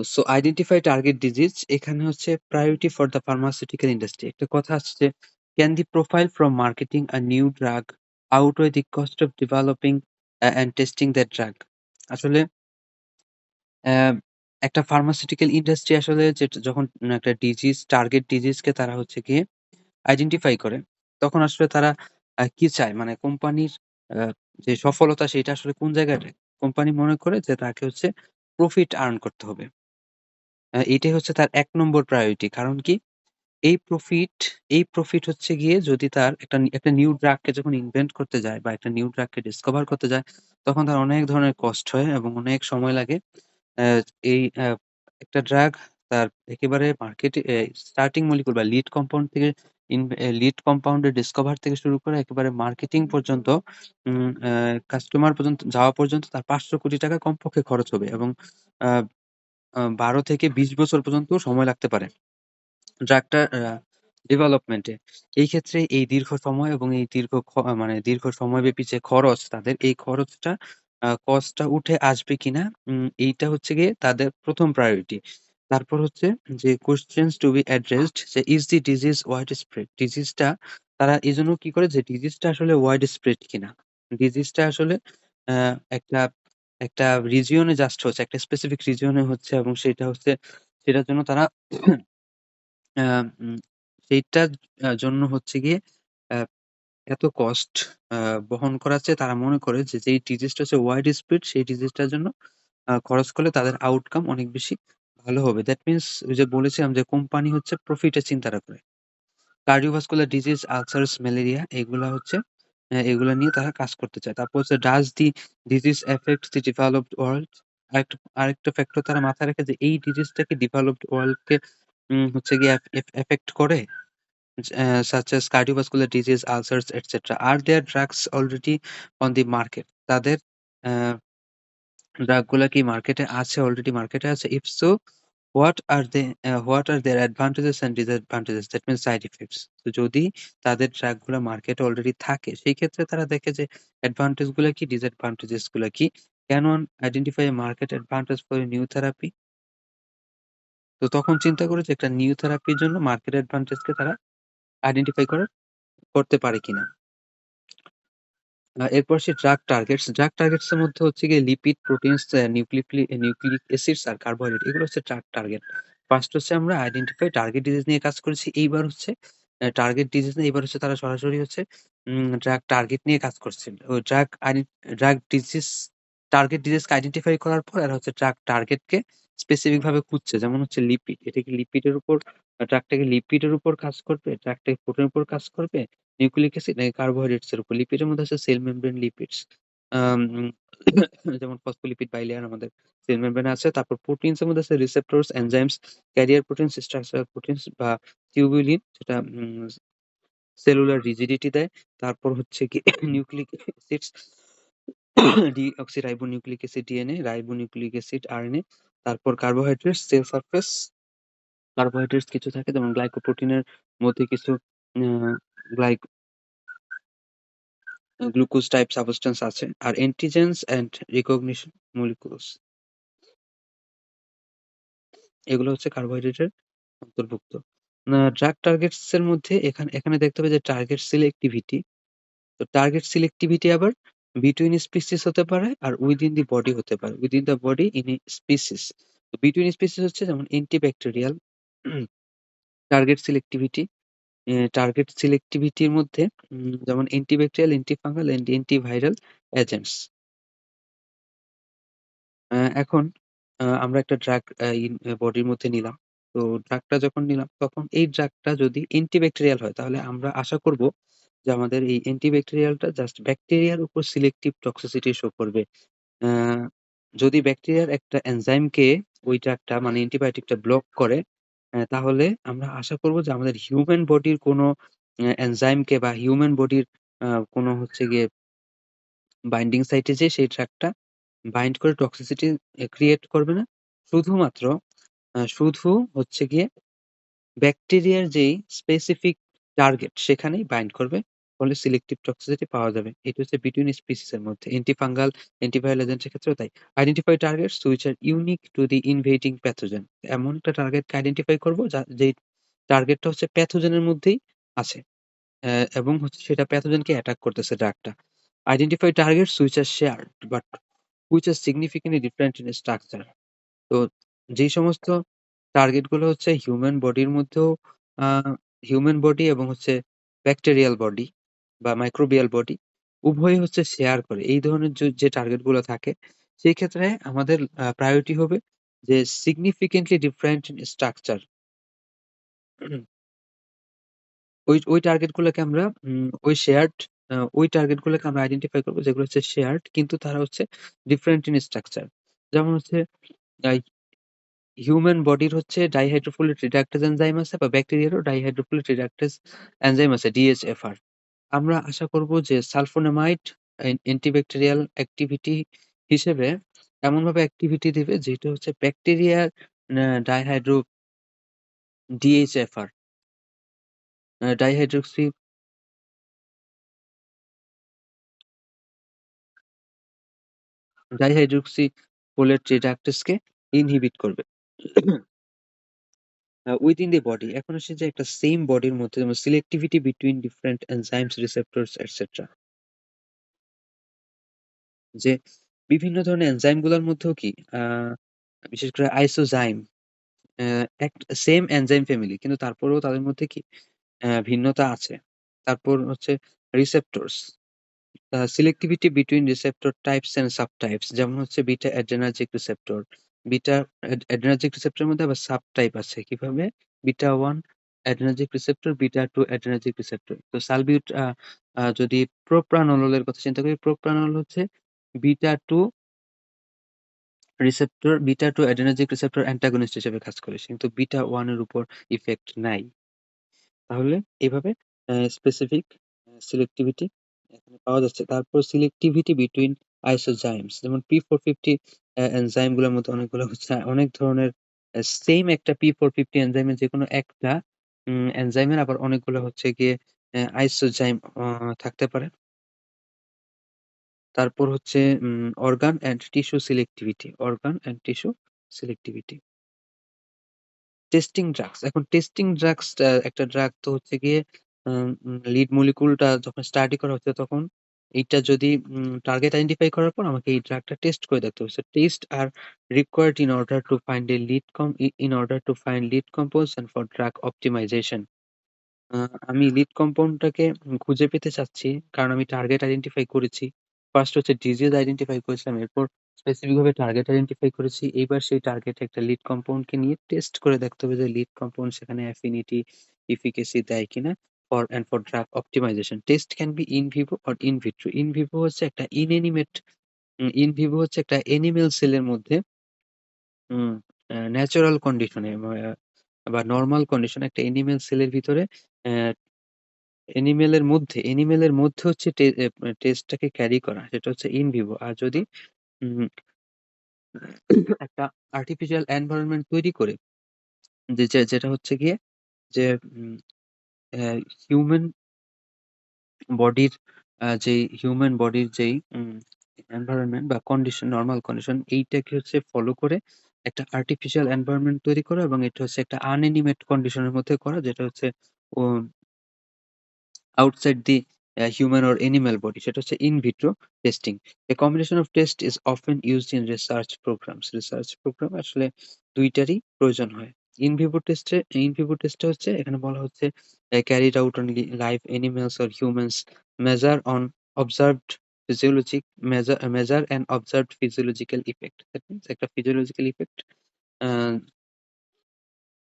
So identify target disease এখানে হচ্ছে priority for the pharmaceutical industry. একটা কথা আসছে, can the profile from marketing a new drug outweigh the cost of developing and testing that drug? আসলে অ্যা একটা pharmaceutical industry আসলে যখন একটা টার্গেট ডিজিজকে তারা হচ্ছে গিয়ে আইডেন্টিফাই করে, তখন আসলে তারা কি চায়? মানে কোম্পানির আ যে সফলতা সেটা আসলে কোন জায়গাটায়? কোম্পানি মনে করে যে তাকে হচ্ছে প্রফিট আর্ন করতে হবে। এটাই হচ্ছে তার ১ নম্বর প্রায়োরিটি। কারণ কি? এই প্রফিট এই প্রফিট হচ্ছে গিয়ে যদি তার একটা নিউ ড্রাগ কে যখন ইনভেন্ট করতে যায় বা একটা নিউ ড্রাগ কে ডিসকভার করতে যায়, তখন তার অনেক ধরনের কষ্ট হয় এবং অনেক সময় লাগে। অ্যা এই একটা ড্রাগ তার একেবারে মার্কেটে স্টার্টিং মলিকিউল বা লিড কম্পাউন্ড এর ডিসকভার থেকে শুরু করে একেবারে মার্কেটিং পর্যন্ত কাস্টমার পর্যন্ত যাওয়া পর্যন্ত তার ৳৫০০ কোটি কমপক্ষে খরচ হবে এবং আ আ ১২ থেকে ২০ বছর পর্যন্ত সময় লাগতে পারে ড্রাগটা ডেভেলপমেন্টে। এই ক্ষেত্রে এই দীর্ঘ সময় এবং এই দীর্ঘ সময়ব্যাপী যে খরচ তাদের, এই খরচটা কস্টটা উঠে আসবে কিনা এইটা হচ্ছে গিয়ে তাদের ১ম প্রায়োরিটি। তারপর হচ্ছে যে questions to be addressed যে is the disease widespread? ডিজিজটা তারা এজন্য কি করে যে ডিজিজটা আসলে widespread কিনা। ডিজিজটা আসলে অ্যা একটা একটা রিজিয়ন এ জাস্ট হচ্ছে, একটা স্পেসিফিক রিজিয়ন এ হচ্ছে এবং সেটার জন্য তারা আ উম সেইটার জন্য হচ্ছে গিয়ে আ এত কস্ট আ বহন করার চেয়ে তারা মনে করে যে, যেই ডিজিজটা হচ্ছে ওয়াইড স্প্রেড সেই ডিজিজটার জন্য খরচ করলে তাদের আউটকাম অনেক বেশি ভালো হবে। দ্যাট মিনস ওই যে বলেছিলাম যে কোম্পানি হচ্ছে প্রফিটের চিন্তাটা করে। কার্ডিওভাস্কুলার ডিজিজ, আলসারস, ম্যালেরিয়া এগুলা হচ্ছে এগুলা নিয়ে তারা কাজ করতে চায়। তারপর হচ্ছে does the disease affect the developed world? আরেকটা ফ্যাক্টর তারা মাথায় রাখে যে এই ডিজিজটা কি ডেভেলপড ওয়ার্ল্ড কে হচ্ছে গিয়ে এফেক্ট করে? Such as cardiovascular disease, ulcers, etc. Are there drugs already on the market? তাদের অ্যা ড্রাগ গুলা কি মার্কেটে আছে, অলরেডি মার্কেটে আছে? If so, what are their advantages and disadvantages? That means side effects. তো যদি তাদের ড্রাগ গুলা মার্কেটে অলরেডি থাকে, সেই ক্ষেত্রে তারা দেখে যে অ্যাডভান্টেজ গুলা কি, ডিসঅ্যাডভান্টেজেস গুলা কি? Can one identify a market advantage for a new therapy? তো তখন চিন্তা করে যে একটা নিউ থেরাপির জন্য মার্কেট অ্যাডভান্টেজ কে তারা আইডেন্টিফাই করতে পারে কিনা। এরপর আসি ড্রাগ টার্গেটস। ড্রাগ টার্গেটস এর মধ্যে হচ্ছে গিয়ে লিপিড, প্রোটিনস, নিউক্লিক অ্যাসিডস আর কার্বোহাইড্রেট এগুলো হচ্ছে ড্রাগ টার্গেট। ফার্স্ট হচ্ছে আমরা আইডেন্টিফাই টার্গেট ডিজিজ নিয়ে কাজ করেছি। এইবার হচ্ছে টার্গেট ডিজিজ না, এবার হচ্ছে তারা সরাসরি হচ্ছে ড্রাগ টার্গেট নিয়ে কাজ করছে। ও ড্রাগ ডিজিজ টার্গেট ডিজিজকে আইডেন্টিফাই করার পর এরা হচ্ছে ড্রাগ টার্গেটকে স্পেসিফিক ভাবে খুঁজছে। যেমন হচ্ছে লিপিড। এটা কি লিপিডের উপর ড্রাগটা কি লিপিডের উপর কাজ করবে? ড্রাগটা কি প্রোটিনের উপর কাজ করবে? নিউক্লিক অ্যাসিড নাকি কার্বোহাইড্রেটস এর উপর? লিপিডের মধ্যে আছে সেল মেমব্রেন লিপিডস। আম যেমন ফসফোলিপিড, বাইলেয়ার আমাদের সেল মেমব্রেন এ আছে। তারপর প্রোটিনস এর মধ্যে আছে receptors, enzymes, carrier proteins, structural proteins বা টিউবুলিন যেটা সেলুলার রিজিডিটি দেয়। তারপর হচ্ছে গিয়ে nucleic acids, deoxyribonucleic acid DNA, ribonucleic acid RNA. তারপর কার্বোহাইড্রেটস, সেল সারফেস কার্বোহাইড্রেটস কিছু থাকে যেমন গ্লাইকোপ্রোটিনের মধ্যে কিছু আ গ্লাই গ্লুকোজ টাইপ সাবস্টেন্স আছে। আর অ্যান্টিজেনস অ্যান্ড রিকগনিশন মলিকিউলস এগুলো হচ্ছে কার্বোহাইড্রেটের অন্তর্ভুক্ত। ড্রাগ টার্গেটস এর মধ্যে এখানে দেখতে হবে যে টার্গেট সিলেক্টিভিটি। তো টার্গেট সিলেক্টিভিটি আবার বিটুইন স্পিসিস হতে পারে আর উইদিন দি বডি হতে পারে। Within the body in a species. তো বিটুইন স্পিসিস হচ্ছে যেমন অ্যান্টিব্যাকটেরিয়াল টার্গেট সিলেক্টিভিটি। টার্গেট সিলেক্টিভিটির মধ্যে যেমন antibacterial, antifungal and antiviral agents. এখন আমরা একটা ড্রাগ বডির মধ্যে নিলাম। তো ড্রাগটা যখন নিলাম তখন এই ড্রাগটা যদি অ্যান্টিব্যাকটেরিয়াল হয় তাহলে আমরা আশা করব যে আমাদের এই অ্যান্টিব্যাকটেরিয়ালটা জাস্ট ব্যাকটেরিয়ার উপর সিলেক্টিভ টক্সিসিটি শো করবে। আ যদি ব্যাকটেরিয়ার একটা এনজাইমকে ওই ড্রাগটা মানে অ্যান্টিবায়োটিকটা ব্লক করে, তাহলে আমরা আশা করব যে আমাদের হিউম্যান বডির কোনো এনজাইমকে বা হিউম্যান বডির কোনো হচ্ছে গিয়ে বাইন্ডিং সাইটে যেয়ে সেই ড্রাগটা বাইন্ড করে টক্সিসিটি ক্রিয়েট করবে না। শুধুমাত্র শুধু হচ্ছে গিয়ে ব্যাকটেরিয়ার যেই স্পেসিফিক টার্গেট সেখানেই বাইন্ড করবে। ফলে সিলেক্টিভ টক্সিসিটি পাওয়া যাবে। এটা হচ্ছে বিটুইন স্পিসিস এর মধ্যে। অ্যান্টিফাঙ্গাল, অ্যান্টিভাইরাল এজেন্ট এর ক্ষেত্রেও তাই। Identify targets which R unique to the ইনভেডিং pathogen. এমন একটা টার্গেটকে আইডেন্টিফাই করব যেই টার্গেটটা হচ্ছে প্যাথোজেনের মধ্যেই আছে। এবং হচ্ছে সেটা প্যাথোজেনকে অ্যাটাক করতেছে ড্রাগটা। Identify targets which are shared but which are significantly different in structure. তো যেই সমস্ত টার্গেট গুলো হচ্ছে আ হিউম্যান বডি এবং হচ্ছে ব্যাকটেরিয়াল বডি বা মাইক্রোবিয়াল বডি উভয়ই হচ্ছে শেয়ার করে। এই ধরনের যে টার্গেট গুলো থাকে, সেই ক্ষেত্রে আমাদের প্রায়োরিটি হবে যে সিগনিফিক্যান্টলি ডিফারেন্ট ইন স্ট্রাকচার। ওই টার্গেট গুলোকে আমরা ওই শেয়ার্ড ওই টার্গেট গুলোকে আমরা আইডেন্টিফাই করব যেগুলো হচ্ছে শেয়ার্ড কিন্তু তারা হচ্ছে ডিফারেন্ট ইন স্ট্রাকচার। যেমন হচ্ছে আ হিউম্যান বডির হচ্ছে ডাইহাইড্রোফোলেট রিডাক্টেজ এনজাইম আছে বা ব্যাকটেরিয়ারও ডাইহাইড্রোফোলেট রিডাক্টেজ এনজাইম আছে DHFR। আমরা আশা করব যে সালফোনেমাইড অ্যান্টিব্যাকটেরিয়াল অ্যাক্টিভিটি হিসেবে এমনভাবে অ্যাক্টিভিটি দিবে যেটা হচ্ছে ব্যাকটেরিয়ার dihydro DHFR dihydroxy dihydroxy folate রিডাক্টেজকে ইনহিবিট করবে। Within the body. এখন হচ্ছে যে একটা সেইম বডির মধ্যে যেমন selectivity between different enzymes, receptors etcetera. যে বিভিন্ন ধরনের এনজাইম গুলার মধ্যেও কি আ বিশেষ করে আইসোজাইম অ্যা এক সেম এনজাইম ফ্যামিলি কিন্তু তারপরেও তাদের মধ্যে কি ভিন্নতা আছে। তারপর হচ্ছে রিসেপ্টরস, selectivity between receptor types and subtypes যেমন হচ্ছে beta adrenergic receptor. Beta adrenergic রিসেপ্টরের মধ্যে আবার সাবটাইপ আছে। কিভাবে? Beta 1 adrenergic receptor, beta 2 adrenergic receptor. তো সালবিউট আ আ যদি প্রোপ্রানল এর কথা চিন্তা করি, প্রোপ্রানল হচ্ছে beta 2 receptor, beta 2 adrenergic receptor antagonist হিসেবে কাজ করে। কিন্তু বিটা 1 এর উপর ইফেক্ট নাই। তাহলে এভাবে স্পেসিফিক সিলেক্টিভিটি এখানে পাওয়া যাচ্ছে। তারপর সিলেক্টিভিটি বিটুইন আইসোজাইমস যেমন P450 এনজাইম গুলোর মধ্যে অনেকগুলো হচ্ছে অনেক ধরনের সেইম একটা P450 এনজাইমের যেকোনো একটা এনজাইমের আবার অনেকগুলো হচ্ছে গিয়ে আইসোজাইম থাকতে পারে। তারপর হচ্ছে organ and tissue selectivity, organ and tissue selectivity. Testing drugs. এখন টেস্টিং ড্রাগস একটা ড্রাগ তো হচ্ছে গিয়ে লিড মলিকিউলটা যখন স্টাডি করা হচ্ছে তখন এইটা যদি টার্গেট আইডেন্টিফাই করার পর আমাকে এই ড্রাগটা টেস্ট করে দেখতে হবে। So test are required in order to find a lead কম uh in order to find lead compose and for drug optimization. Uh আমি লিড কম্পাউন্ডটাকে খুঁজে পেতে চাচ্ছি। কারণ আমি টার্গেট আইডেন্টিফাই করেছি। ফার্স্ট হচ্ছে ডিজিজ আইডেন্টিফাই করেছিলাম। এরপর স্পেসিফিক ভাবে টার্গেট আইডেন্টিফাই করেছি। এইবার সেই টার্গেটে একটা লিড কম্পাউন্ড কে নিয়ে টেস্ট করে দেখতে হবে যে লিড কম্পাউন্ড সেখানে অ্যাফিনিটি, এফিকেসি দেয় কিনা for drug optimization. Test can be in vivo or in vitro. In vivo হচ্ছে একটা ইন ভিভো হচ্ছে একটা অ্যানিমেল সেলের মধ্যে হুম, ন্যাচারাল কন্ডিশন এ বা নরমাল কন্ডিশন এ একটা অ্যানিমেল সেলের ভিতরে অ্যা অ্যানিমেলের মধ্যে হচ্ছে টেস্টটাকে ক্যারি করা। সেটা হচ্ছে ইন ভিভো। আর যদি উম একটা আর্টিফিশিয়াল এনভায়রনমেন্ট তৈরি করে যেটা হচ্ছে গিয়ে যে উম অ্যা হিউম্যান বডির হিউম্যান বডির যেই এনভায়রনমেন্ট বা কন্ডিশন, নরমাল কন্ডিশন এইটাকে হচ্ছে ফলো করে একটা আর্টিফিশিয়াল এনভায়রনমেন্ট তৈরি করা এবং এটা হচ্ছে একটা আনএনিমেট কন্ডিশন এর মধ্যে করা যেটা হচ্ছে ও outside the human or animal body সেটা হচ্ছে in vitro testing. A combination of test is often used in research programs. Research program আসলে ২ টারই প্রয়োজন হয়। ইন ভিভো টেস্টে হচ্ছে এখানে বলা হচ্ছে carried out on live animals or humans measure on observed physiologic measure and observed physiological effect. That means একটা physiological effect আ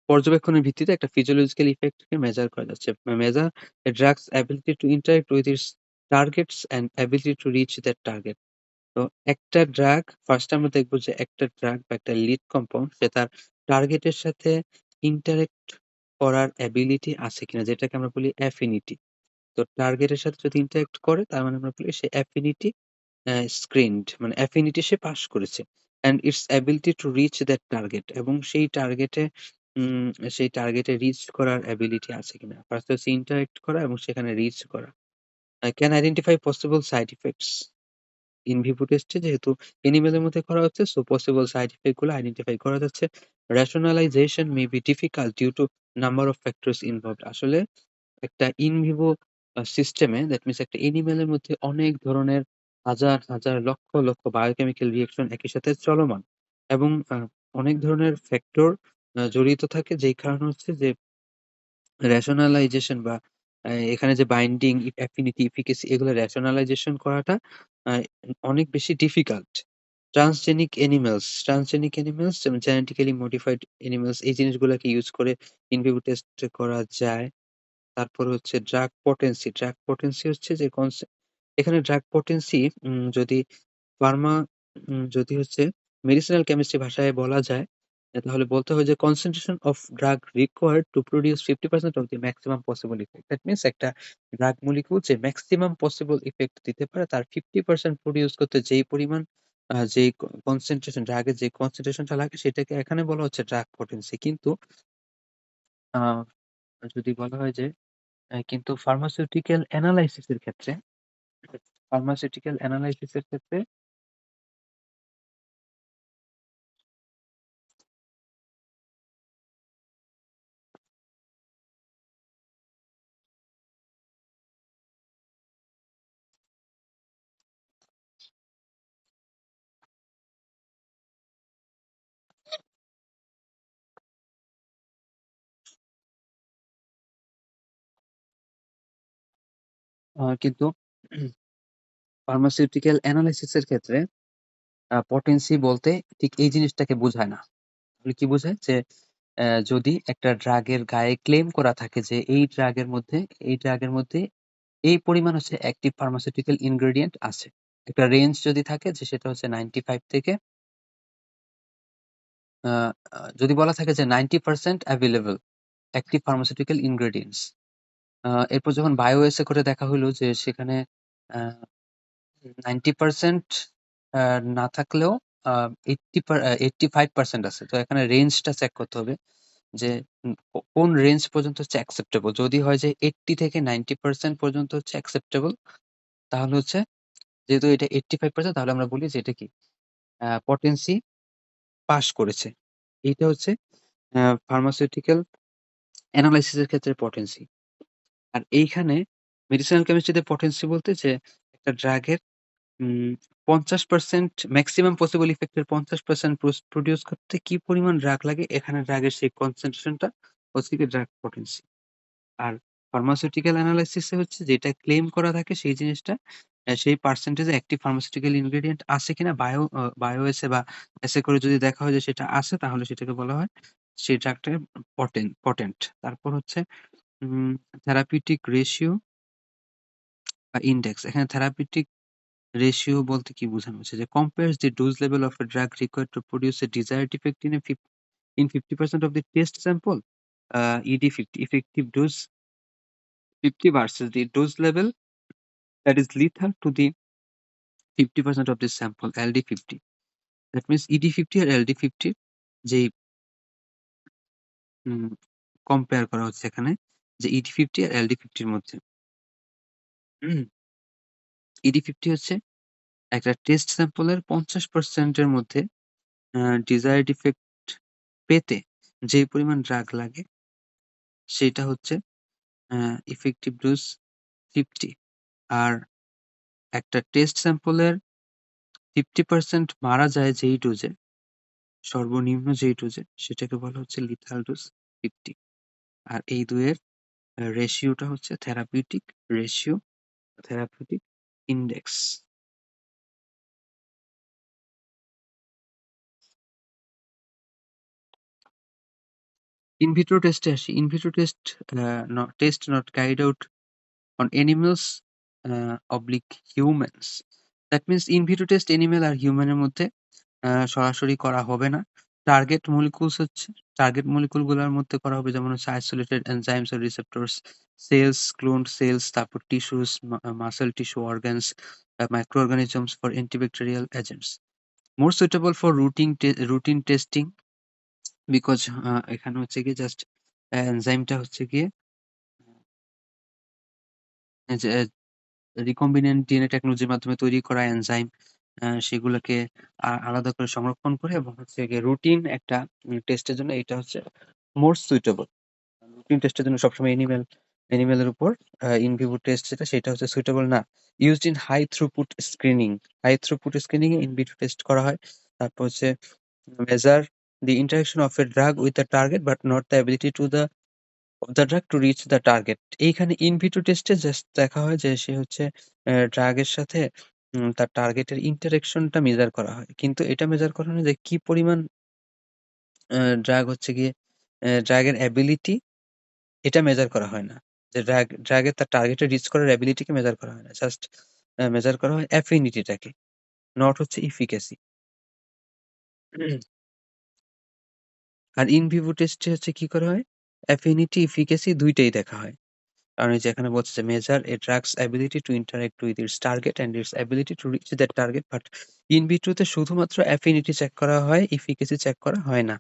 পর্যবেক্ষণের ভিত্তিতে একটা physiological effect কে মেজার করা যাচ্ছে। Measure a drug's ability to interact with its targets and ability to reach that target. তো একটা drug first আমরা দেখব যে একটা ড্রাগ বা একটা লিড কম্পাউন্ড সে তার টার্গেটের সাথে ইন্টারেক্ট করার এবিলিটি আছে কিনা যেটাকে আমরা বলি অ্যাফিনিটি। তো টার্গেটের সাথে যদি ইন্টারেক্ট করে তার মানে আমরা বলি সে অ্যাফিনিটি স্ক্রিনড মানে অ্যাফিনিটি সে পাস করেছে। And it's ability to reach that target এবং উম সেই টার্গেটে রিচ করার এবিলিটি আছে কিনা। ফার্স্ট হচ্ছে ইন্টারেক্ট করা এবং সেখানে রিচ করা। Can identify possible side effects. In vivo টেস্টে যেহেতু অ্যানিমেলের মধ্যে করা হচ্ছে, সো পসিবল সাইড ইফেক্ট গুলো আইডেন্টিফাই করা যাচ্ছে। Rationalization may be difficult due to number of factors involved. আসলে একটা ইন ভিভো সিস্টেমে, দ্যাট মিনস একটা অ্যানিমেলের মধ্যে অনেক ধরনের হাজার, হাজার, লক্ষ, লক্ষ বায়োকেমিক্যাল রিঅ্যাকশন একই সাথে চলমান এবং অনেক ধরনের ফ্যাক্টর জড়িত থাকে, যেই কারণে হচ্ছে যে রেশনালাইজেশন বা এখানে যে বাইন্ডিং, অ্যাফিনিটি, এফিকেসি এগুলো রেশনালাইজেশন করাটা আ অনেক বেশি ডিফিকাল্ট। ট্রান্সজেনিক অ্যানিমালস যেমন জেনেটিক্যালি মডিফাইড অ্যানিমালস এই জিনিসগুলাকে ইউজ করে ইন ভিভো টেস্ট করা যায়। তারপর হচ্ছে ড্রাগ পটেন্সি। ড্রাগ পটেন্সি হচ্ছে যে এখানে ড্রাগ পটেন্সি যদি ফার্মা যদি হচ্ছে মেডিসিনাল কেমিস্ট্রি ভাষায় বলা যায়, তাহলে বলতে হয় যে concentration of drug required to produce 50% of the maximum possible effect. That means একটা ড্রাগ মলিকিউল যে ম্যাক্সিমাম পসিবল ইফেক্ট দিতে পারে তার 50% প্রোডিউস করতে যেই পরিমাণ যেই কনসেনট্রেশন ড্রাগের যে কনসেনট্রেশনটা লাগে সেটাকে এখানে বলা হচ্ছে ড্রাগ পটেন্সি। কিন্তু আ যদি বলা হয় যে কিন্তু ফার্মাসিউটিক্যাল অ্যানালাইসিস এর ক্ষেত্রে কিন্তু ফার্মাসিউটিক্যাল অ্যানালাইসিস এর ক্ষেত্রে পটেন্সি বলতে ঠিক এই জিনিসটাকে বোঝায় না। তাহলে কি বোঝায়? যে যদি একটা ড্রাগের গায়ে ক্লেম করা থাকে যে এই ড্রাগের মধ্যে এই পরিমাণ হচ্ছে অ্যাক্টিভ ফার্মাসিউটিক্যাল ইনগ্রেডিয়েন্ট আছে। একটা রেঞ্জ যদি থাকে যে সেটা হচ্ছে 95 থেকে আ আ যদি বলা থাকে যে 90% অ্যাভেইলেবল অ্যাক্টিভ ফার্মাসিউটিক্যাল ইনগ্রেডিয়েন্টস। এরপর যখন বায়োএসে করে দেখা হইল যে সেখানে আ 90% আ না থাকলেও আ 85% আছে। তো এখানে রেঞ্জটা চেক করতে হবে যে কোন রেঞ্জ পর্যন্ত হচ্ছে অ্যাকসেপ্টেবল। যদি হয় যে 80 থেকে 90% পর্যন্ত হচ্ছে অ্যাকসেপ্টেবল, তাহলে হচ্ছে যেহেতু এটা 85% তাহলে আমরা বলি যে এটা কি পটেন্সি পাস করেছে। এইটা হচ্ছে ফার্মাসিউটিক্যাল এনালাইসিস এর ক্ষেত্রে পটেন্সি। আর এইখানে মেডিসিনাল কেমিস্ট্রিতে পটেন্সি বলতে যে একটা ড্রাগের উম ৫০% মেক্সিমাম পসিবল ইফেক্ট এর ৫০% প্রডিউস করতে কি পরিমাণ ড্রাগ লাগে, এখানে ড্রাগের সেই কনসেনট্রেশনটা হচ্ছে গিয়ে ড্রাগ পটেন্সি। আর ফার্মাসিউটিক্যাল এনালাইসিস এ হচ্ছে যেটা ক্লেম করা থাকে সেই জিনিসটা সেই পার্সেন্টেজ এ অ্যাক্টিভ ফার্মাসিউটিক্যাল ইনগ্রেডিয়েন্ট আছে কিনা বায়ো এসে বা এসে করে যদি দেখা হয় যে সেটা আছে, তাহলে সেটাকে বলা হয় সেই ড্রাগটাকে পটেন্ট। তারপর হচ্ছে উম থেরাপিউটিক রেশিও বা ইনডেক্স। এখানে থেরাপিউটিক রেশিও বলতে কি বোঝানো হচ্ছে? যে compares the dose level of a drug required to produce a desired effect in 50% of the test sample, ED50, effective dose 50 versus the dose level that is lethal to the 50% of the sample, LD50. That means ED50 R LD50 যেই উম compare করা হচ্ছে এখানে যে ED50 আর LD50 র মধ্যে। ED50 হচ্ছে একটা test স্যাম্পলের ৫০% এর মধ্যে আ desired effect পেতে যে পরিমাণ ড্রাগ লাগে সেটা হচ্ছে effective dose 50, আর একটা টেস্ট স্যাম্পলের 50% মারা যায় যেই ডোজে, সর্বনিম্ন যেই ডোজে সেটাকে বলা হচ্ছে লিথাল ডোজ 50। আর এই ২ এর রেশিওটা হচ্ছে therapeutic ratio, therapeutic index. In vitro টেস্টে আসি। In vitro test not carried out on animals humans. That means in vitro test animal আর হিউম্যান এর মধ্যে সরাসরি করা হবে না। টার্গেট মলিকিউলস হচ্ছে টার্গেট মলিকিউল গুলার মধ্যে করা হবে, যেমন হচ্ছে আইসোলেটেড এনজাইমস আর রিসেপ্টরস, সেলস, ক্লোনড সেলস, তারপর tissues, muscle tissue, organs, microorganisms for antibacterial agents. More suitable for routine testing because এখানে হচ্ছে গিয়ে জাস্ট এনজাইমটা হচ্ছে গিয়ে recombinant DNA টেকনোলজির মাধ্যমে তৈরি করা এনজাইম সেগুলোকে আলাদা করে সংরক্ষণ করে এবং হচ্ছে গিয়ে রুটিন একটা টেস্টের জন্য এটা হচ্ছে মোর সুইটেবল। রুটিন টেস্টের জন্য সবসময় অ্যানিমেলের উপর ইন ভিভো টেস্ট সেটা হচ্ছে সুইটেবল না। Used in high throughput screening. High throughput screening এ ইন ভিট্রো টেস্ট করা হয়। তারপর হচ্ছে measure the interaction of a drug with the target but not the ability to the of the drug to reach the target. এইখানে in vitro টেস্টে just দেখা হয় যে সে হচ্ছে ড্রাগের সাথে তার টার্গেটের ইন্টারেকশনটা মেজার করা হয়। কিন্তু এটা মেজার করা হয় না যে কি পরিমাণ আ ড্রাগ হচ্ছে গিয়ে ড্রাগের অ্যাবিলিটি এটা মেজার করা হয় না। যে ড্রাগের তার টার্গেটে রিচ করার অ্যাবিলিটিকে মেজার করা হয় না। জাস্ট মেজার করা হয় অ্যাফিনিটিটাকে, নট হচ্ছে এফিকাসি। আর ইন ভিভো টেস্টে হচ্ছে কি করা হয়? অ্যাফিনিটি, এফিকাসি ২ টাই দেখা হয়। কারণ এই যে এখানে বলছে যে measure a drug's ability to interact with its target and its ability to reach that target but in ভিট্রোতে শুধুমাত্র অ্যাফিনিটি চেক করা হয়, এফিকাসি চেক করা হয় না।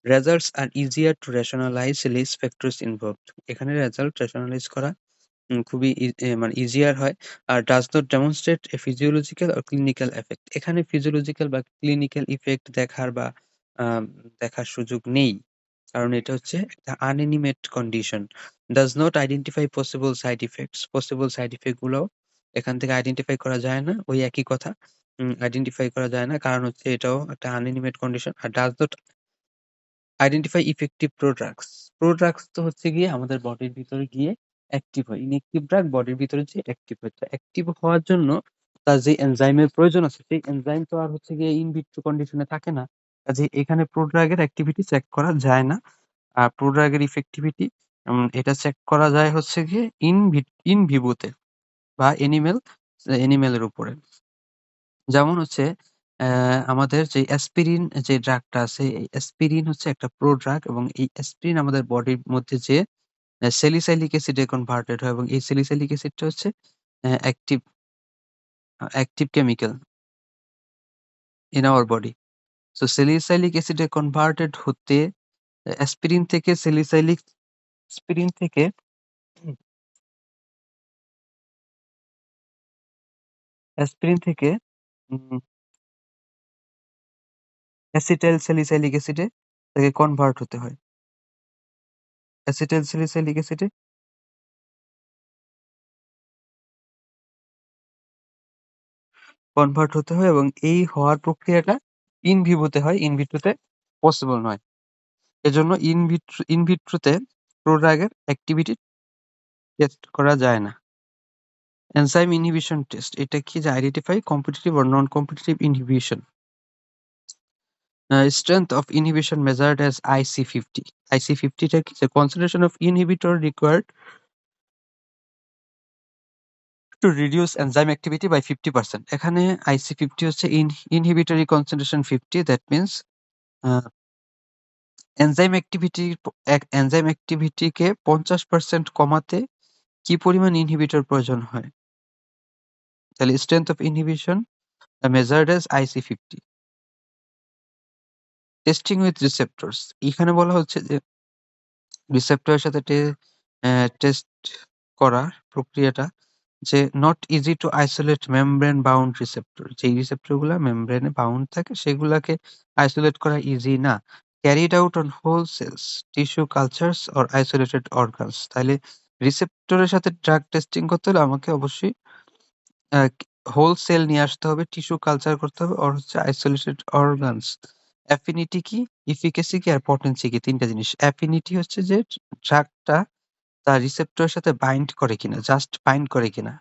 Results are easier to rationalise less factors involved. এখানে রেজাল্ট রেশনালাইজ করা খুবই মানে ইজিয়ার হয়। আর does not demonstrate a physiological or clinical effect. এখানে ফিজিওলজিক্যাল বা ক্লিনিক্যাল ইফেক্ট দেখার বা আম দেখার সুযোগ নেই। কারণ এটা হচ্ছে একটা inanimate condition. Does not identify possible side effects. Possible side effect গুলোও এখান থেকে আইডেন্টিফাই করা যায় না। ওই একই কথা। আইডেন্টিফাই করা যায় না। কারণ হচ্ছে এটাও একটা আনএনিমেট কন্ডিশন। আর does not identify effective products. Products তো হচ্ছে গিয়ে আমাদের বডির ভিতরে গিয়ে অ্যাক্টিভ হয়। ইনঅ্যাক্টিভ ড্রাগ বডির ভিতরে যেয়ে অ্যাক্টিভ হয়। তো অ্যাক্টিভ হওয়ার জন্য তার যে এনজাইমের প্রয়োজন আছে, সেই এনজাইম তো আর হচ্ছে গিয়ে ইন ভিট্রো কন্ডিশন এ থাকে না। কাজেই এখানে প্রোড্রাগের অ্যাক্টিভিটি চেক করা যায় না। আর প্রোড্রাগের ইফেক্টিভিটি এটা চেক করা যায় হচ্ছে গিয়ে ইন ভিভোতে বা অ্যানিমেলের উপরে। যেমন হচ্ছে আমাদের যে অ্যাসপিরিন যে ড্রাগটা আছে, এই অ্যাসপিরিন হচ্ছে একটা প্রোড্রাগ এবং এই অ্যাসপিরিন আমাদের বডির মধ্যে যেয়ে স্যালিসাইলিক অ্যাসিডে কনভার্টেড হয় এবং এই স্যালিসাইলিক অ্যাসিডটা হচ্ছে active active chemical in our body. So salicylic অ্যাসিডে কনভার্টেড হতে অ্যাসপিরিন থেকে স্যালিসাইলিক অ্যাসপিরিন থেকে অ্যাসপিরিন থেকে উম অ্যাসিটাইল স্যালিসাইলিক অ্যাসিডে তাকে কনভার্ট হতে হয়। অ্যাসিটাইল স্যালিসাইলিক অ্যাসিডে কনভার্ট হতে হয় এবং এই হওয়ার প্রক্রিয়াটা ইন ভিভোতে হয়, ইন ভিট্রোতে পসিবল নয়। এজন্য ইন ভিট্রোতে প্রোড্রাগের অ্যাক্টিভিটি টেস্ট করা যায় না। এনজাইম ইনহিবিশন টেস্ট এটা কি যে identify competitive or non competitive inhibition. Strength of inhibition measured as IC50. IC50 টা কি? The concentration of inhibitor required to reduce enzyme activity by 50%. এখানে IC50 হচ্ছে inhibitory concentration 50, that means enzyme অ্যাক্টিভিটিকে 50% কমাতে কি পরিমাণ ইনহিবিটর প্রয়োজন হয়? তাহলে strength of inhibition measured as IC50. Testing with receptors. এখানে বলা হচ্ছে যে রিসেপ্টরের সাথে টেস্ট করার প্রক্রিয়াটা যে not easy to isolate membrane bound receptor. যেই রিসেপ্টর গুলা মেমব্রেনে বাউন্ড থাকে সেগুলাকে আইসোলেট করা ইজি না। Carried out on whole cells, tissue cultures or isolated organs. তাইলে রিসেপ্টরের সাথে ড্রাগ টেস্টিং করতে হলে আমাকে অবশ্যই আ হোল সেল নিয়ে আসতে হবে, টিস্যু কালচার করতে হবে আর হচ্ছে আইসোলেটেড অর্গানস। অ্যাফিনিটি কি, এফিকাসি কি আর পটেন্সি কি ৩ টা জিনিস। অ্যাফিনিটি হচ্ছে যে ড্রাগটা তার রিসেপ্টরের সাথে বাইন্ড করে কিনা, জাস্ট বাইন্ড করে কিনা।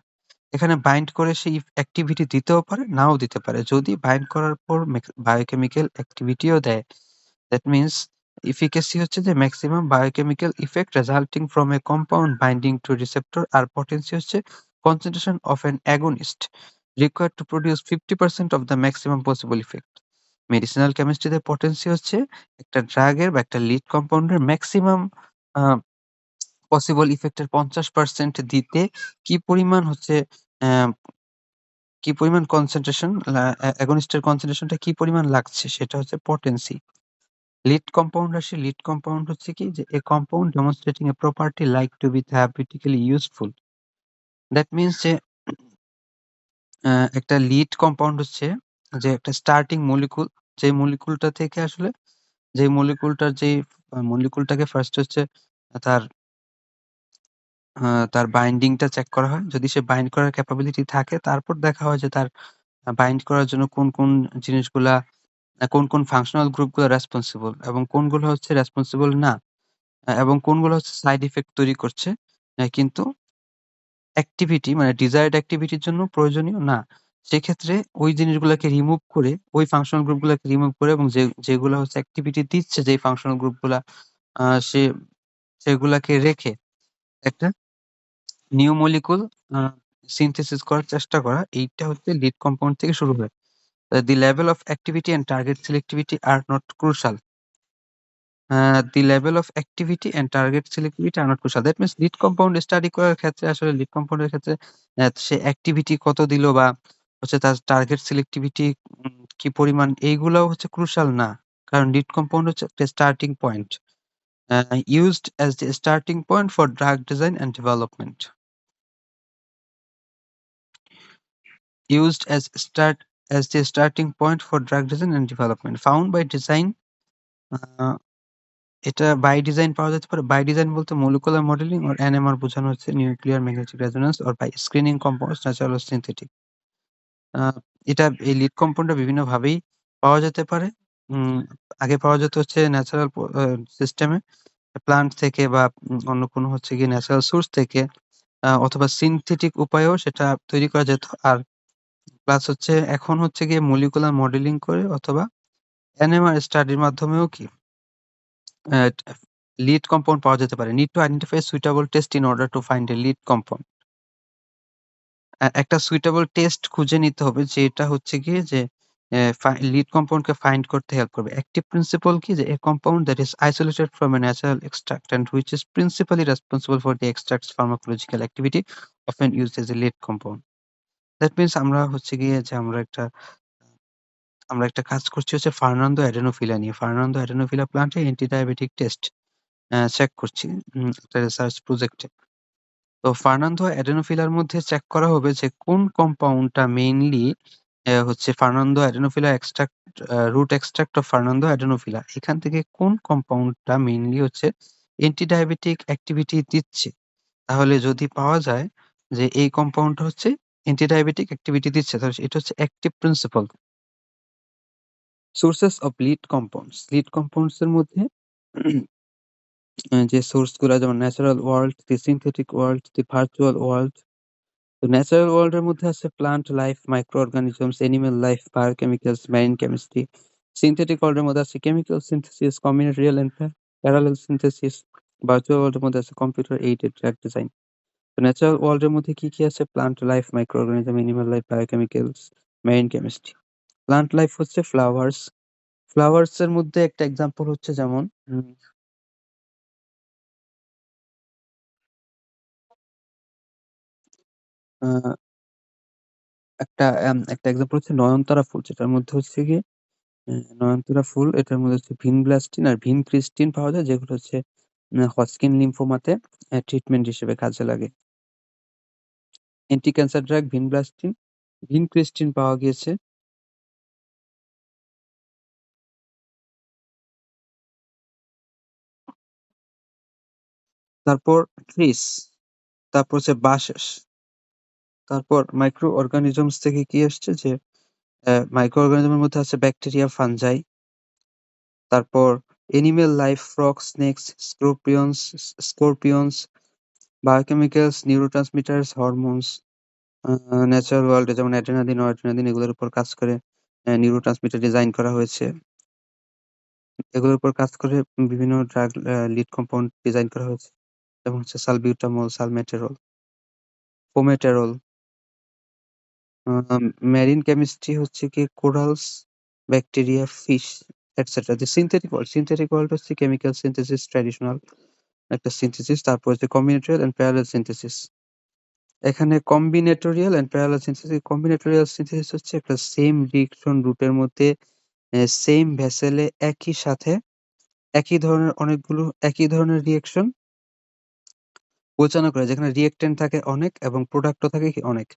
এখানে বাইন্ড করে সে অ্যাক্টিভিটি দিতেও পারে, নাও দিতে পারে। যদি বাইন্ড করার পর বায়োকেমিক্যাল অ্যাক্টিভিটিও দেয়, দ্যাট মিনস এফিকাসি হচ্ছে যে maximum biochemical effect resulting from a compound binding to receptor. আর পটেন্সি হচ্ছে concentration of an agonist required to produce 50% of the maximum possible effect. Medicinal কেমিস্ট্রিতে পটেন্সি হচ্ছে একটা ড্রাগের বা একটা লিড কম্পাউন্ডের ম্যাক্সিমাম আ পসিবল ইফেক্ট এর ৫০% দিতে কি পরিমাণ হচ্ছে অ্যা কি পরিমাণ কনসেনট্রেশন অ্যাগনিস্ট এর কনসেনট্রেশনটা কি পরিমাণ লাগছে সেটা হচ্ছে পটেন্সি। লিড কম্পাউন্ড আসে, লিড কম্পাউন্ড হচ্ছে কি যে a compound demonstrating a property like to be therapeutically useful. That means যে একটা লিড কম্পাউন্ড হচ্ছে যে একটা স্টার্টিং মলিকুল, যে মলিকুলটা থেকে আসলে যে মলিকুলটার যেই মলিকুলটাকে ফার্স্ট হচ্ছে তার তার বাইন্ডিং টা চেক করা হয়। যদি সে বাইন্ড করার ক্যাপাবিলিটি থাকে তারপর দেখা হয় যে তার বাইন্ড করার জন্য কোন জিনিসগুলা কোন ফাংশনাল গ্রুপগুলা রেসপন্সিবল এবং কোনগুলো হচ্ছে রেসপন্সিবল না। এবং কোনগুলো হচ্ছে সাইড ইফেক্ট তৈরি করছে। কিন্তু অ্যাক্টিভিটি মানে ডিজায়ার্ড অ্যাক্টিভিটির জন্য প্রয়োজনীয় না। সেক্ষেত্রে ওই জিনিসগুলাকে রিমুভ করে, ওই ফাংশনাল গ্রুপগুলাকে রিমুভ করে এবং যেগুলা হচ্ছে অ্যাক্টিভিটি দিচ্ছে যেই ফাংশনাল গ্রুপগুলা আ সে সেগুলাকে রেখে একটা নিউ মলিকুল আ সিনথেসিস করার চেষ্টা করা, এইটা হচ্ছে লিড কম্পাউন্ড থেকে শুরু হয়। The level of activity and target selectivity are not crucial. The level of activity and target selectivity are not crucial. That means lead compound study করার ক্ষেত্রে আসলে লিড কম্পাউন্ড এর ক্ষেত্রে সে অ্যাক্টিভিটি কত দিল বা হচ্ছে তার টার্গেট সিলেক্টিভিটি কি পরিমাণ এইগুলাও হচ্ছে ক্রুশাল না। কারণ লিড কম্পাউন্ড হচ্ছে একটা starting point. Used as the starting point for drug design and development. Used as the starting point for drug design and development. Found by design. uh, এটা by design পাওয়া যেতে পারে। By design বলতে molecular modelling or NMR বোঝানো হচ্ছে nuclear magnetic resonance or by screening compounds natural or synthetic. Uh এটা এই lead কম্পাউন্ডটা বিভিন্নভাবেই পাওয়া যেতে পারে। উম আগে পাওয়া যেত হচ্ছে ন্যাচারাল সিস্টেমে প্লান্ট থেকে বা অন্য কোনো হচ্ছে গিয়ে ন্যাচারাল সোর্স থেকে অথবা সিনথেটিক উপায়েও সেটা তৈরি করা যেত। আর প্লাস হচ্ছে এখন হচ্ছে গিয়ে মলিকুলার মডেলিং করে অথবা এনএমআর স্টাডির মাধ্যমেও কি অ্যা লিড কম্পাউন্ড পাওয়া যেতে পারে। Need to identify suitable test in order to find a lead compound. একটা সুইটেবল টেস্ট খুঁজে নিতে হবে যেটা হচ্ছে গিয়ে যে লিড কম্পাউন্ডকে ফাইন্ড করতে হেল্প করবে। অ্যাক্টিভ প্রিন্সিপল কি? যে a compound that is isolated from a natural extract and which is principally responsible for the extract's pharmacological activity often used as a lead compound. That means আমরা একটা কাজ করছি হচ্ছে Fernando অ্যাডেনোফিলা নিয়ে। Fernando অ্যাডেনোফিলা প্লান্টে anti-diabetic test check করছি একটা research প্রজেক্টে। তো ফার্নান্দো অ্যাডেনোফিলার মধ্যে চেক করা হবে যে কোন কম্পাউন্ডটা মেইনলি হচ্ছে Fernando adenophylla extract root extract of Fernando adenophylla. এখান থেকে কোন কম্পাউন্ডটা মেইনলি হচ্ছে অ্যান্টি ডায়াবেটিক অ্যাক্টিভিটি দিচ্ছে। তাহলে যদি পাওয়া যায় যে এই কম্পাউন্ডটা হচ্ছে অ্যান্টি ডায়াবেটিক অ্যাক্টিভিটি দিচ্ছে তাহলে এটা হচ্ছে active principle. Sources of lead compounds. Lead compounds এর মধ্যে যে সোর্স গুলা যেমন natural world, the synthetic world, the virtual world. তো ন্যাচারাল ওয়ার্ল্ড এর মধ্যে আছে plant life, micro organisms, animal life, biochemicals, marine chemistry. Synthetic world এর মধ্যে আছে chemical synthesis, combinatorial and parallel synthesis. Virtual world এর মধ্যে আছে কম্পিউটার এইডেড ড্রাগ ডিজাইন। তো ন্যাচারাল ওয়ার্ল্ড এর মধ্যে কি আছে? Plant life, micro organism, animal life, biochemicals, marine chemistry. Plant life হচ্ছে ফ্লাওয়ার্স। ফ্লাওয়ার্স এর মধ্যে একটা এক্সাম্পল হচ্ছে যেমন আ একটা এক্সাম্পল হচ্ছে নয়নতারা ফুল, যেটার মধ্যে হচ্ছে গিয়ে নয়নতারা ফুল, এটার মধ্যে হচ্ছে ভিনব্লাস্টিন আর ভিনক্রিস্টিন পাওয়া যায়, যেগুলো হচ্ছে হজকিন লিম্ফোমাতে ট্রিটমেন্ট হিসেবে কাজে লাগে। Anti cancer drug vinblastine, vincristine পাওয়া গিয়েছে। তারপর ট্রিস, তারপর হচ্ছে বাসেস। তারপর মাইক্রো অর্গানিজমস থেকে কি আসছে যে মাইক্রো অর্গানিজমের মধ্যে আছে ব্যাকটেরিয়া, ফানজাই। তারপর animal life, frog, snakes, scorpions, biochemicals, neurotransmitters, hormones. Natural world এ যেমন অ্যাড্রেনালিন, নরএড্রেনালিন এগুলোর উপর কাজ করে নিউরোট্রান্সমিটার ডিজাইন করা হয়েছে। এগুলোর উপর কাজ করে বিভিন্ন ড্রাগ লিড কম্পাউন্ড ডিজাইন করা হয়েছে। যেমন হচ্ছে সালবিউটামল, সালমেটেরল, ফোমেটেরল। মেরিন কেমিস্ট্রি হচ্ছে গিয়ে কোরালস, ব্যাকটেরিয়া, ফিশ এটসেট্রা। যে সিনথেটিক ওয়ার্ল্ড হচ্ছে কেমিক্যাল সিনথেসিস, ট্র্যাডিশনাল একটা সিনথেসিস। তারপর হচ্ছে কম্বিনেটোরিয়াল এন্ড প্যারালাল সিনথেসিস। এখানে কম্বিনেটোরিয়াল সিনথেসিস হচ্ছে একটা সেম রিঅ্যাকশন রুটের মধ্যে সেম ভেসেলে একই সাথে একই ধরনের রিঅ্যাকশন পরিচালনা করে, যেখানে রিঅ্যাকট্যান্ট থাকে অনেক এবং প্রোডাক্টও থাকে কি অনেক।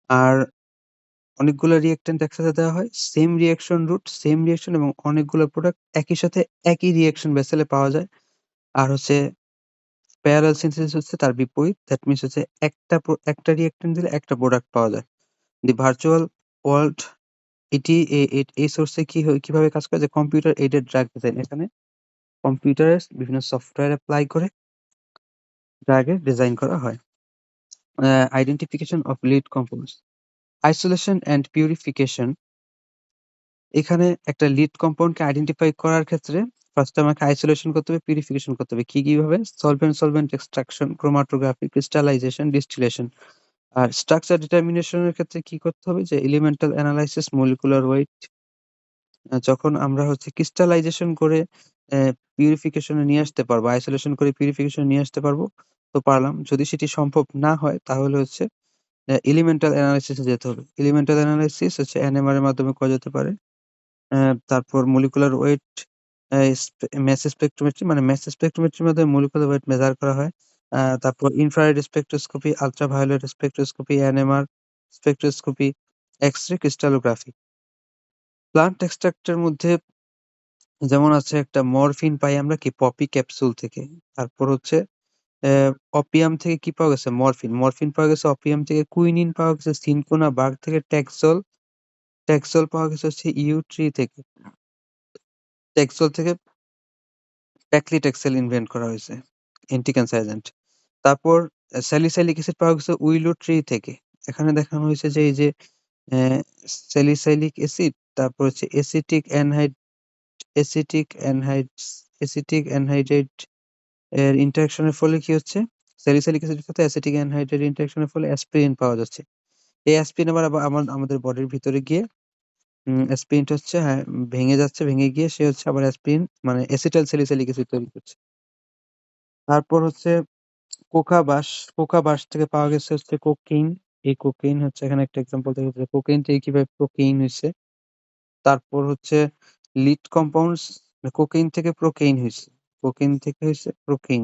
আর অনেকগুলা রিঅ্যাকট্যান্ট একসাথে দেওয়া হয়। Same reaction route, same reaction এবং অনেকগুলো প্রোডাক্ট একই সাথে একই রিঅ্যাকশন ভেসেলে পাওয়া যায়। আর হচ্ছে প্যারালাল সিনথেসিস হচ্ছে তার বিপরীত। দ্যাট মিনস হচ্ছে একটা রিঅ্যাকট্যান্ট দিলে একটা প্রোডাক্ট পাওয়া যায়। দি ভার্চুয়াল ওয়ার্ল্ড এটি এই সোর্সে কিভাবে কাজ করে যে কম্পিউটার এইডেড ড্রাগ ডিজাইন। এখানে কম্পিউটারের বিভিন্ন সফটওয়্যার এপ্লাই করে ড্রাগের ডিজাইন করা হয়। Identification of lead compounds, isolation and purification. এখানে একটা লিড কম্পাউন্ডকে আইডেন্টিফাই করার ক্ষেত্রে ফার্স্ট এ আমাকে আইসোলেশন করতে হবে, পিউরিফিকেশন করতে হবে। কিভাবে? Solvent extraction, chromatography, crystallisation, distillation. আর স্ট্রাকচার ডিটারমিনেশন এর ক্ষেত্রে কি করতে হবে? যে এলিমেন্টাল এনালাইসিস, মলিকুলার ওয়েট। যখন আমরা হচ্ছে ক্রিস্টালাইজেশন করে পিউরিফিকেশন এ নিয়ে আসতে পারবো, আইসোলেশন করে পিউরিফিকেশন এ নিয়ে আসতে পারবো, তো পারলাম। যদি সেটি সম্ভব না হয় তাহলে হচ্ছে এলিমেন্টাল এনালাইসিস এ যেতে হবে। এলিমেন্টাল এনালাইসিস হচ্ছে এনএমআর এর মাধ্যমে করা যেতে পারে। তারপর মলিকুলার ওয়েট, মাস স্পেকট্রোমেট্রি, মানে মাস স্পেকট্রোমেট্রির মাধ্যমে মলিকুলার ওয়েট মেজার করা হয়। তারপর infrared spectroscopy, ultraviolet spectroscopy, NMR spectroscopy, x-ray crystallography. Plant extract এর মধ্যে যেমন আছে একটা মরফিন পাই আমরা কি পপি ক্যাপসুল থেকে। তারপর হচ্ছে অপিয়াম থেকে কি পাওয়া গেছে? মরফিন। মরফিন পাওয়া গেছে অপিয়াম থেকে, কুইনিন পাওয়া গেছে সিনকোনা বার্গ থেকে, ট্যাক্সল পাওয়া গেছে হচ্ছে ইউ ট্রি থেকে। ট্যাক্সল থেকে প্যাক্লিট্যাক্সেল ইনভেন্ট করা হয়েছে, অ্যান্টি ক্যান্সার এজেন্ট। তারপর স্যালিসাইলিক অ্যাসিড পাওয়া গেছে উইলো ট্রি থেকে। এখানে দেখানো হয়েছে যে এই যে অ্যা স্যালিসাইলিক অ্যাসিড, তারপর হচ্ছে অ্যাসিটিক অ্যানহাইডস অ্যাসিটিক অ্যানহাইড্রাইড এর ইন্টারেকশন এর ফলে কি হচ্ছে? স্যালিসাইলিক অ্যাসিডের সাথে অ্যাসিটিক অ্যানহাইড্রাইড ইন্টারেকশন এর ফলে অ্যাসপিরিন পাওয়া যাচ্ছে। এই অ্যাসপিরিন আবার আমাদের বডির ভিতরে গিয়ে অ্যাসপিরিনটা হচ্ছে হ্যাঁ, ভেঙে যাচ্ছে। ভেঙে গিয়ে সে হচ্ছে আবার অ্যাসপিরিন মানে অ্যাসিটাইল স্যালিসাইলিক অ্যাসিড তৈরি করছে। তারপর হচ্ছে কোকা বাশ, কোকা বাশ থেকে পাওয়া গেছে হচ্ছে কোকেইন। এই কোকেইন হচ্ছে এখানে একটা এক্সাম্পল দেখা যাচ্ছে। কোকেইন থেকে কিভাবে প্রোকেইন হইছে। তারপর হচ্ছে লিড কম্পাউন্ডস, কোকেইন থেকে প্রোকেইন হইছে। কোকেইন থেকে হইছে প্রোকেইন।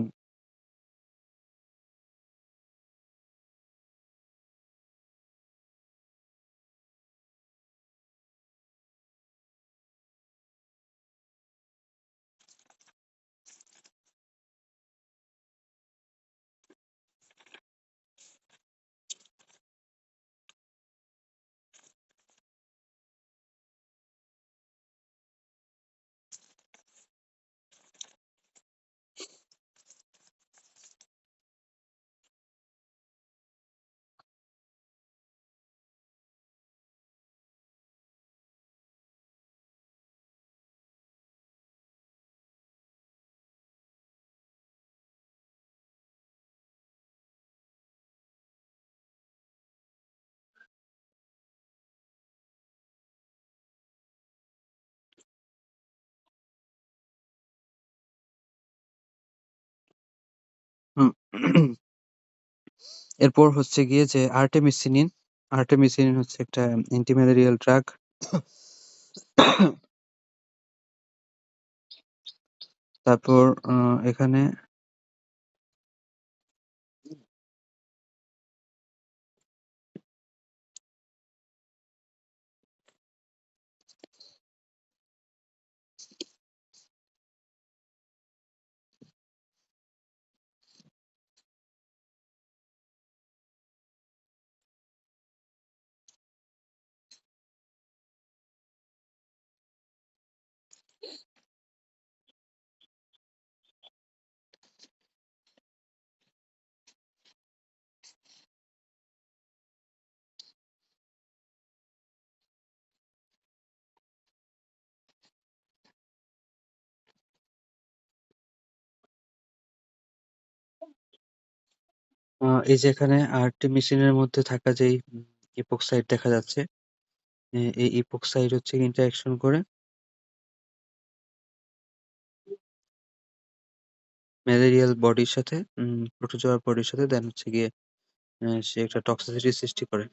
হুম। এরপর হচ্ছে গিয়ে যে আর্টেমিসিনিন। আর্টেমিসিনিন হচ্ছে একটা অ্যান্টি-ম্যালেরিয়াল ড্রাগ। তারপর এখানে এই যে এখানে আর্টেমিসিনের মধ্যে থাকা যেই ইপোক্সাইড দেখা যাচ্ছে, এই ইপোক্সাইড হচ্ছে ইন্টারেকশন করে ম্যালেরিয়াল বডির সাথে, প্রোটোজোয়া বডির সাথে দেন হচ্ছে গিয়ে সে একটা টক্সিসিটি সৃষ্টি করে।